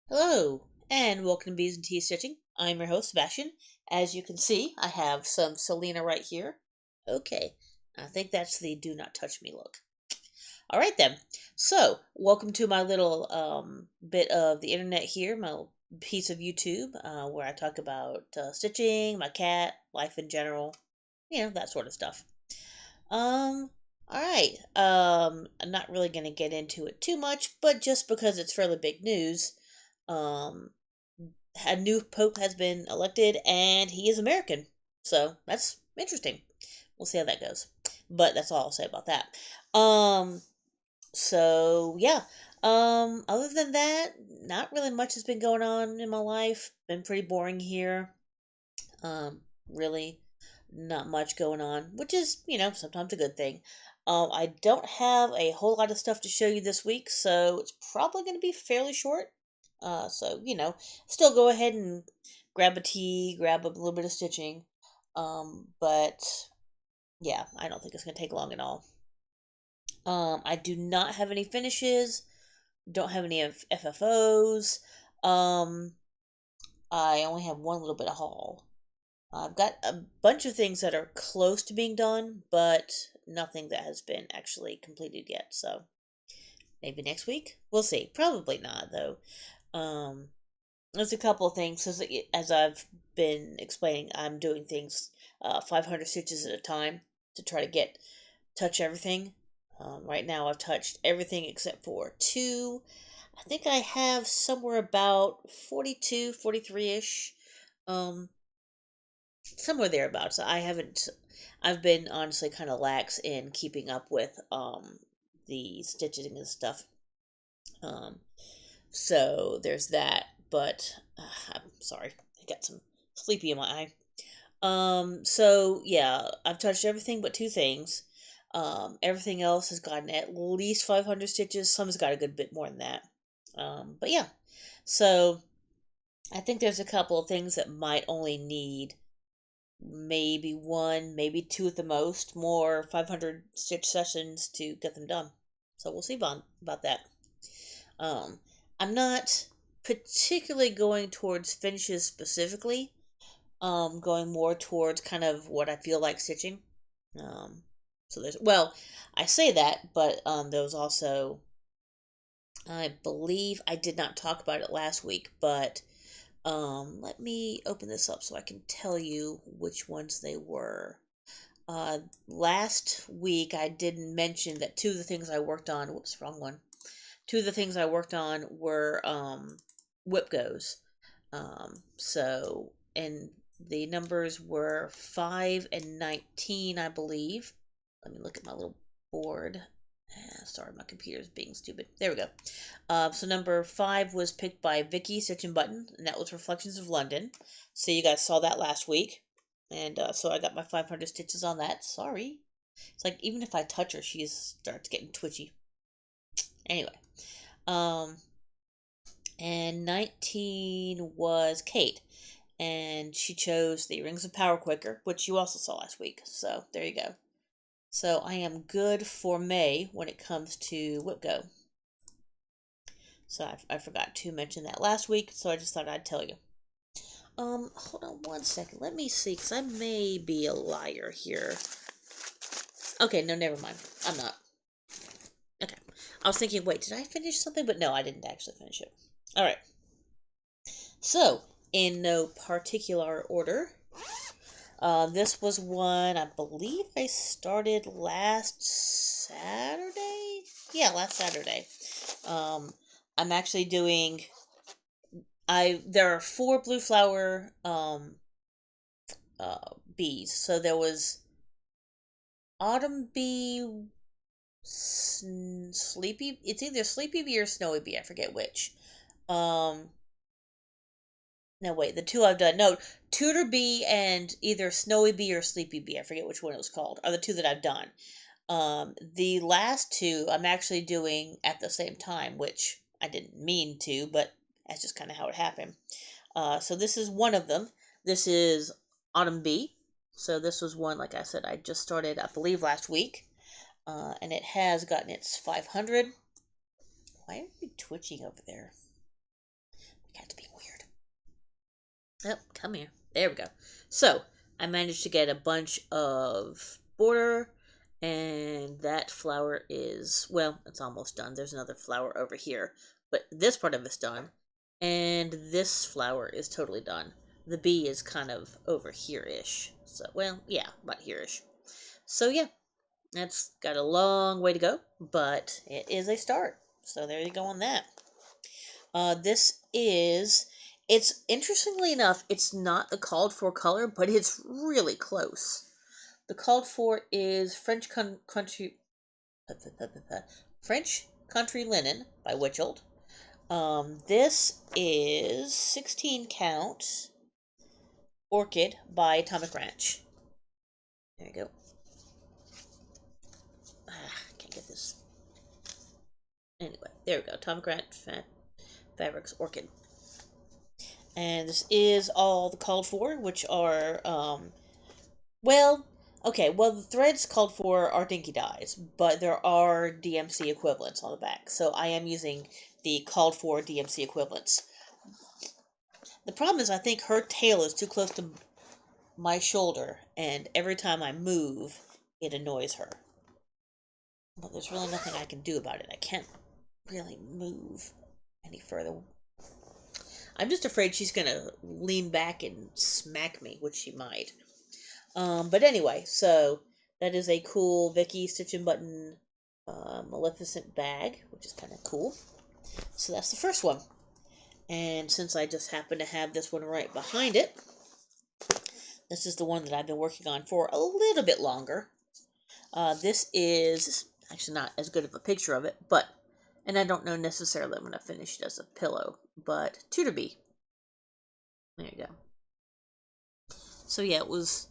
Hello, and welcome to Bees and Tea Stitching. I'm your host, Sebastian. As you can see, I have some Selena right here. Okay, I think that's the do not touch me look. All right then. So, welcome to my little bit of the internet here, my little piece of YouTube, where I talk about stitching, my cat, life in general, that sort of stuff. All right. I'm not really going to get into it too much, but just because it's fairly big news, um, a new pope has been elected and he is American. So that's interesting. We'll see how that goes. But that's all I'll say about that. Um so yeah. Other than that, not really much has been going on in my life. Been pretty boring here. Really not much going on, which is, sometimes a good thing. I don't have a whole lot of stuff to show you this week, so it's probably going to be fairly short. Still go ahead and grab a tea, grab a little bit of stitching. But yeah, I don't think it's going to take long at all. I do not have any finishes, don't have any of FFOs. Um, I only have one little bit of haul. I've got a bunch of things that are close to being done, but nothing that has been actually completed yet. So maybe next week. We'll see. Probably not though. Um, there's a couple of things as I've been explaining. I'm doing things 500 stitches at a time to try to touch everything. Right now, I've touched everything except for two. I think I have somewhere about 42, 43 ish. Um, Somewhere thereabouts. I haven't. I've been honestly kind of lax in keeping up with the stitching and stuff. Um, so there's that. But I'm sorry, I got some sleepy in my eye. So yeah, I've touched everything but two things. Everything else has gotten at least 500 stitches. Some's got a good bit more than that. But yeah, so I think there's a couple of things that might only need maybe one, maybe two at the most, more 500 stitch sessions to get them done. So we'll see about that. Um, I'm not particularly going towards finishes specifically. Going more towards kind of what I feel like stitching. Um, so I say that, but there was also, I believe I did not talk about it last week, but let me open this up so I can tell you which ones they were. Last week I didn't mention that two of the things I worked on, whoops, wrong one. Two of the things I worked on were whip goes. And the numbers were 5 and 19, I believe. Let me look at my little board. Sorry, my computer's being stupid. There we go. So number 5 was picked by Vicky Stitch and Button, and that was Reflections of London. So you guys saw that last week. And so I got my 500 stitches on that. Sorry. It's like even if I touch her, she starts getting twitchy. Anyway. Um, and 19 was Kate. And she chose the Rings of Power Quicker, which you also saw last week. So there you go. So I am good for May when it comes to Whip Go. So I forgot to mention that last week, so I just thought I'd tell you. Hold on one second. Let me see, because I may be a liar here. Okay, no, never mind. I'm not. Okay. I was thinking, wait, did I finish something? But no, I didn't actually finish it. All right. So, in no particular order, this was one I believe I started last Saturday. Yeah, last Saturday. Um, I'm actually doing. There are four blue flower bees. So there was autumn bee, sleepy. It's either sleepy bee or snowy bee. I forget which. Um, no, wait, the two I've done. No, Tudor Bee and either Snowy Bee or Sleepy Bee. I forget which one it was called. Are the two that I've done. The last two I'm actually doing at the same time, which I didn't mean to, but that's just kind of how it happened. So this is one of them. This is Autumn Bee. So this was one, like I said, I just started, I believe, last week. And it has gotten its 500. Why are you twitching over there? Oh, come here. There we go. So, I managed to get a bunch of border, and that flower is, well, it's almost done. There's another flower over here, but this part of it's done, and this flower is totally done. The bee is kind of over here-ish. So, well, yeah, about here-ish. So, yeah, that's got a long way to go, but it is a start. So, there you go on that. This is, it's interestingly enough, it's not the called for color, but it's really close. The called for is French Country Linen by Witchold. This is 16 count Orchid by Atomic Ranch. There you go. Can't get this. Anyway, there we go. Atomic Ranch Fabrics Orchid. And this is all the called for, which are, well, okay, well, the threads called for are Dinky Dyes, but there are DMC equivalents on the back, so I am using the called for DMC equivalents. The problem is I think her tail is too close to my shoulder, and every time I move, it annoys her. But there's really nothing I can do about it. I can't really move any further. I'm just afraid she's gonna lean back and smack me, which she might. But anyway, so that is a cool Vicky Stitch and Button Maleficent bag, which is kind of cool. So that's the first one. And since I just happen to have this one right behind it, this is the one that I've been working on for a little bit longer. This is actually not as good of a picture of it, but, and I don't know necessarily I'm going to finish it as a pillow, but Tudor Bee. There you go. So yeah, it was,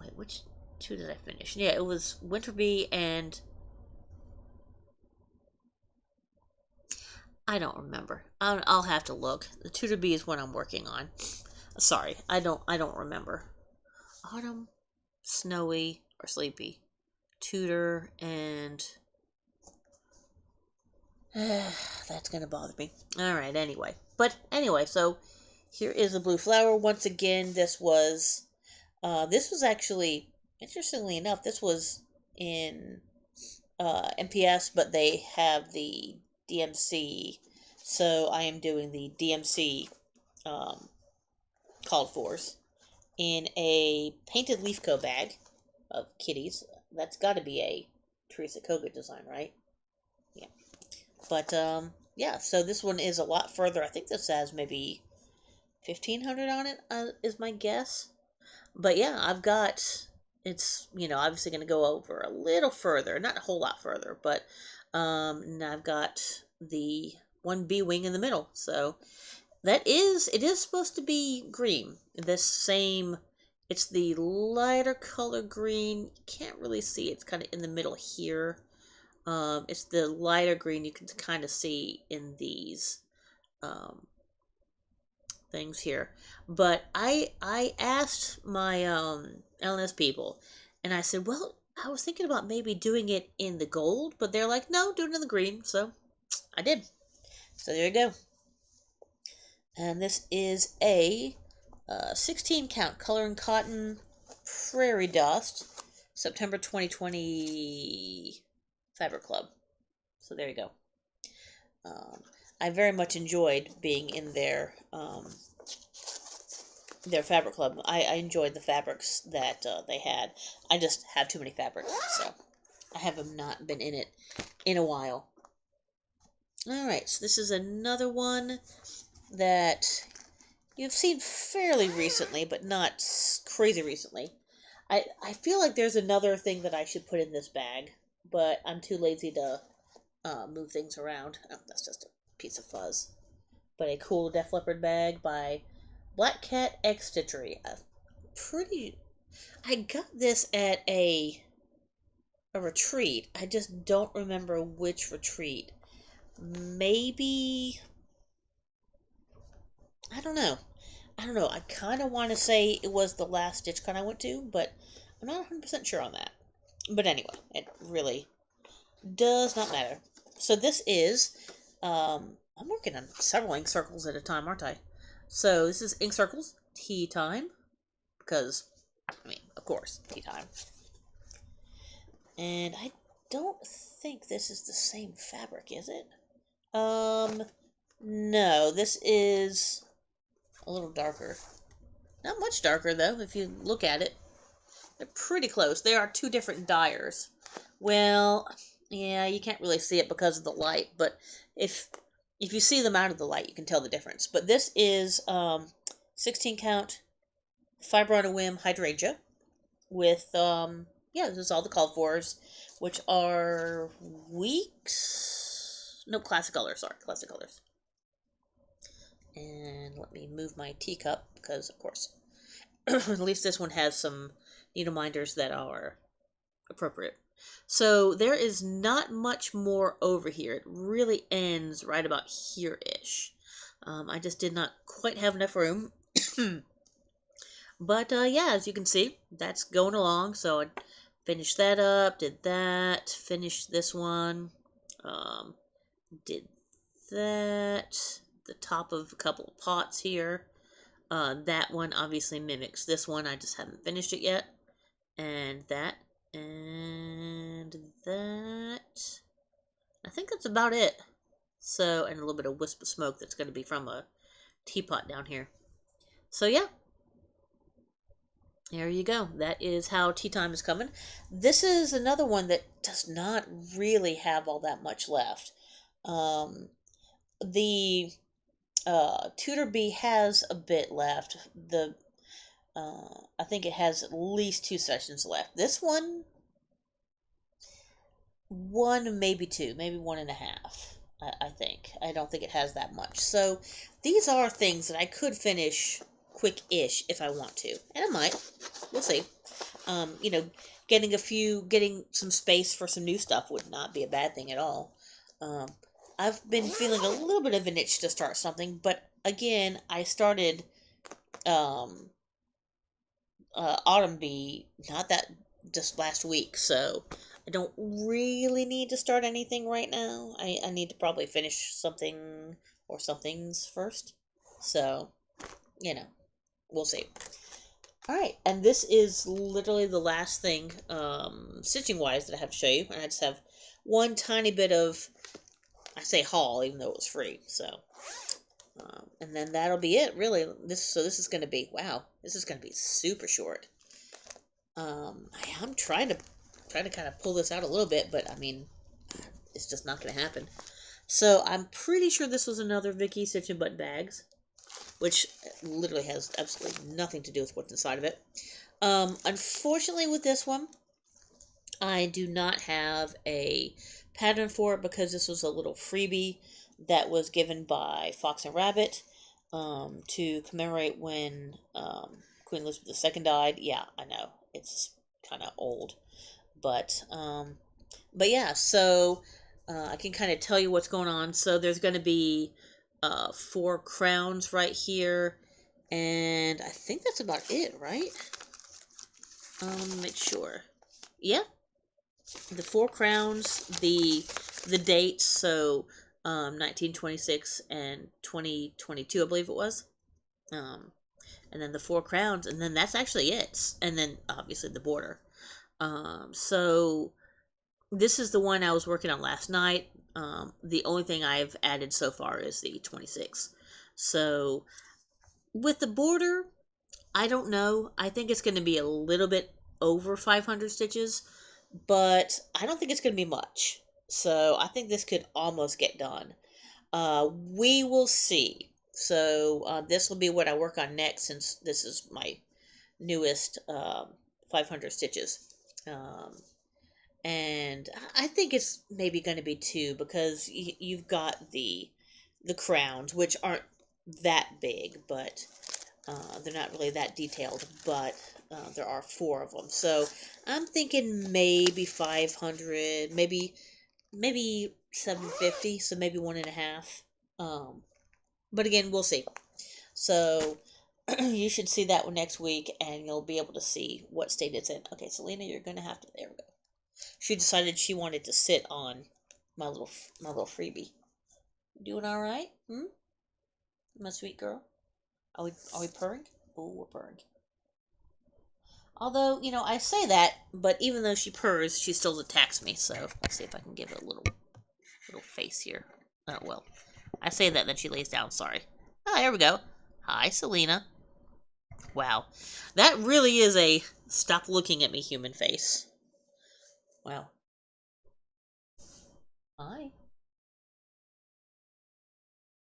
wait, which two did I finish? Yeah, it was Winter Bee and I don't remember. I'll have to look. The Tudor Bee is what I'm working on. Sorry, I don't remember. Autumn, Snowy, or Sleepy. Tudor and that's gonna bother me. Alright, anyway. But anyway, so here is the blue flower. Once again, this was actually, interestingly enough, this was in MPS, but they have the DMC, so I am doing the DMC called fors in a painted leaf co bag of kitties. That's got to be a Teresa Koga design, right? Yeah. But yeah. So this one is a lot further. I think this has maybe 1,500 on it. Is my guess. But yeah, I've got. It's obviously going to go over a little further, not a whole lot further, but and I've got the one bee wing in the middle. So it is supposed to be green. This same, it's the lighter color green. You can't really see. It's kind of in the middle here. It's the lighter green you can kind of see in these things here. But I asked my LNS people, and I said, well, I was thinking about maybe doing it in the gold, but they're like, no, do it in the green. So I did. So there you go. And this is a 16 count color and cotton prairie dust September 2020 Fabric Club. So there you go. I very much enjoyed being in their fabric club. I enjoyed the fabrics that they had. I just have too many fabrics, so I have not been in it in a while. Alright, so this is another one that you've seen fairly recently, but not crazy recently. I feel like there's another thing that I should put in this bag, but I'm too lazy to move things around. Oh, that's just a piece of fuzz. But a cool Def Leppard bag by Black Cat X Stitchery. I got this at a retreat. I just don't remember which retreat. Maybe, I don't know. I kind of want to say it was the last StitchCon I went to, but I'm not 100% sure on that. But anyway, it really does not matter. So this is I'm working on several ink circles at a time, aren't I? So this is ink circles, tea time, because, I mean, of course, tea time. And I don't think this is the same fabric, is it? No, this is a little darker. Not much darker, though, if you look at it. They're pretty close. They are two different dyers. Well, yeah, you can't really see it because of the light, but if you see them out of the light, you can tell the difference. But this is 16 count fiber on a whim hydrangea with yeah, this is all the called fors, which are weeks. No, classic colors. Sorry, classic colors. And let me move my teacup because, of course, at least this one has some needle minders that are appropriate. So there is not much more over here. It really ends right about here-ish. I just did not quite have enough room. But yeah, as you can see, that's going along. So I finished that up, did that, finished this one, did that, the top of a couple of pots here. That one obviously mimics this one. I just haven't finished it yet. And that. And that. I think that's about it. So, and a little bit of wisp of smoke that's going to be from a teapot down here. So, yeah. There you go. That is how tea time is coming. This is another one that does not really have all that much left. The Tutor Bee has a bit left. I think it has at least 2 sessions left. This one, maybe 2, maybe 1.5. I think. I don't think it has that much. So these are things that I could finish quick-ish if I want to, and I might. We'll see. You know, getting some space for some new stuff would not be a bad thing at all. Um, I've been feeling a little bit of an itch to start something, but again, I started um, Autumn Bee not that just last week, so I don't really need to start anything right now. I need to probably finish something or some things first. So, you know, we'll see. Alright, and this is literally the last thing, stitching wise, that I have to show you. And I just have one tiny bit of, I say haul, even though it was free. So, and then that'll be it, really. This is going to be, wow, this is going to be super short. I'm trying to kind of pull this out a little bit, but I mean, it's just not going to happen. So I'm pretty sure this was another Vicky Stitch and Button Bags, which literally has absolutely nothing to do with what's inside of it. Unfortunately, with this one, I do not have a pattern for it because this was a little freebie that was given by Fox and Rabbit to commemorate when Queen Elizabeth II died. Yeah, I know it's kind of old, but yeah. So I can kind of tell you what's going on. So there's going to be 4 crowns right here, and I think that's about it, right? Make sure. Yeah, the 4 crowns, the dates, so 1926 and 2022, I believe it was. And then the 4 crowns, and then that's actually it. And then obviously the border. So this is the one I was working on last night. The only thing I've added so far is the 26. So with the border, I don't know. I think it's going to be a little bit over 500 stitches, but I don't think it's going to be much. So I think this could almost get done. We will see. So this will be what I work on next, since this is my newest 500 stitches. And I think it's maybe going to be 2, because you've got the crowns, which aren't that big, but they're not really that detailed, but there are 4 of them. So I'm thinking maybe 500, maybe 750, so maybe 1.5. But again, we'll see. So you should see that one next week, and you'll be able to see what state it's in. Okay, Selena, you're gonna have to. There we go. She decided she wanted to sit on my little freebie. Doing all right? My sweet girl. Are we purring? Oh, we're purring. Although, I say that, but even though she purrs, she still attacks me. So let's see if I can give it a little face here. Oh well. I say that, then she lays down. Sorry. Oh, here we go. Hi, Selena. Wow. That really is a stop looking at me human face. Wow. Hi.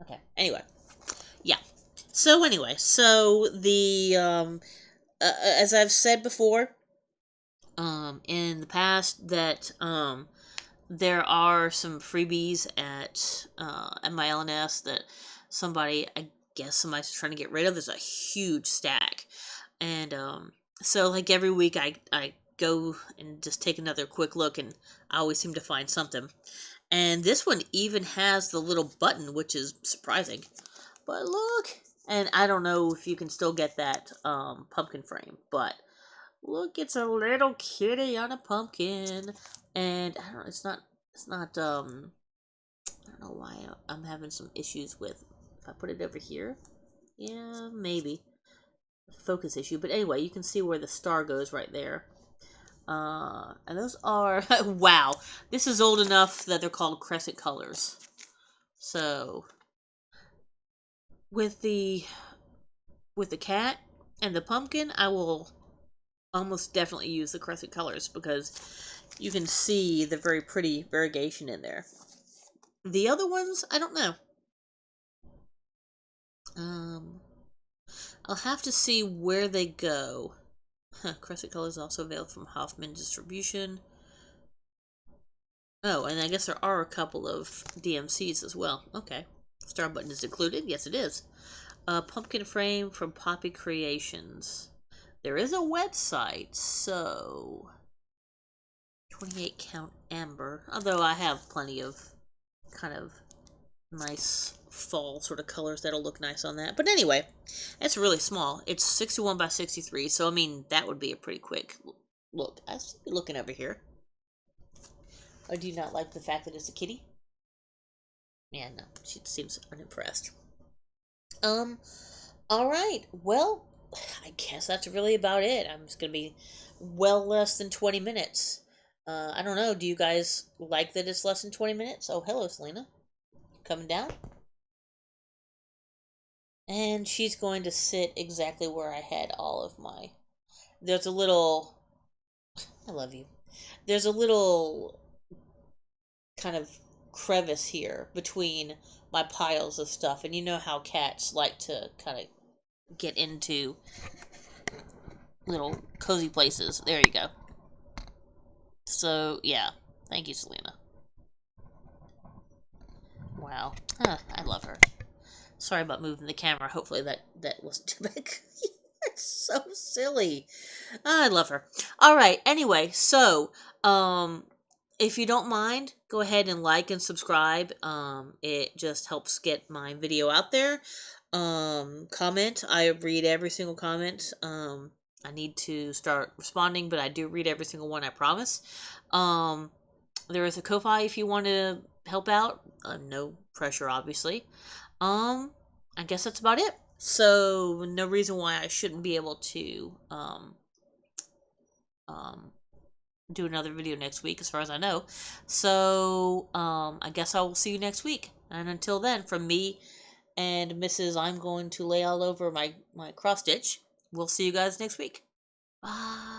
Okay. Anyway. Yeah. So the as I've said before, in the past that there are some freebies at my LNS that I guess somebody's trying to get rid of. There's a huge stack, and so like every week I go and just take another quick look, and I always seem to find something. And this one even has the little button, which is surprising. But look, and I don't know if you can still get that pumpkin frame, but look, it's a little kitty on a pumpkin, and I don't. It's not. I don't know why I'm having some issues with. If I put it over here, yeah, maybe focus issue. But anyway, you can see where the star goes right there. And those are wow. This is old enough that they're called crescent colors. So with the cat and the pumpkin, I will almost definitely use the crescent colors because you can see the very pretty variegation in there. The other ones, I don't know. Um, I'll have to see where they go. Crescent colors also available from Hoffman Distribution. Oh, and I guess there are a couple of DMCs as well. Okay. Star button is included. Yes, it is. Pumpkin frame from Poppy Creations. There is a website, so 28 count amber. Although I have plenty of kind of nice fall sort of colors that'll look nice on that. But anyway, it's really small. It's 61 by 63, so I mean that would be a pretty quick look. I see you looking over here. Or do you not like the fact that it's a kitty? Yeah, no, she seems unimpressed. Um, all right. Well, I guess that's really about it. I'm just gonna be well less than 20 minutes. I don't know. Do you guys like that it's less than 20 minutes? Oh, hello, Selena. Coming down? And she's going to sit exactly where I had all of my. There's a little. I love you. There's a little kind of crevice here between my piles of stuff, and you know how cats like to kind of get into little cozy places. There you go. So, yeah. Thank you, Selena. Wow. I love her. Sorry about moving the camera. Hopefully that wasn't too big. It's so silly. I love her. All right. Anyway, so if you don't mind, go ahead and like and subscribe. It just helps get my video out there. Comment. I read every single comment. I need to start responding, but I do read every single one. I promise. There is a Ko-fi if you want to help out. No pressure, obviously. I guess that's about it. So no reason why I shouldn't be able to um, do another video next week, as far as I know. So I guess I will see you next week. And until then, from me and Mrs. I'm going to lay all over my cross stitch. We'll see you guys next week. Bye.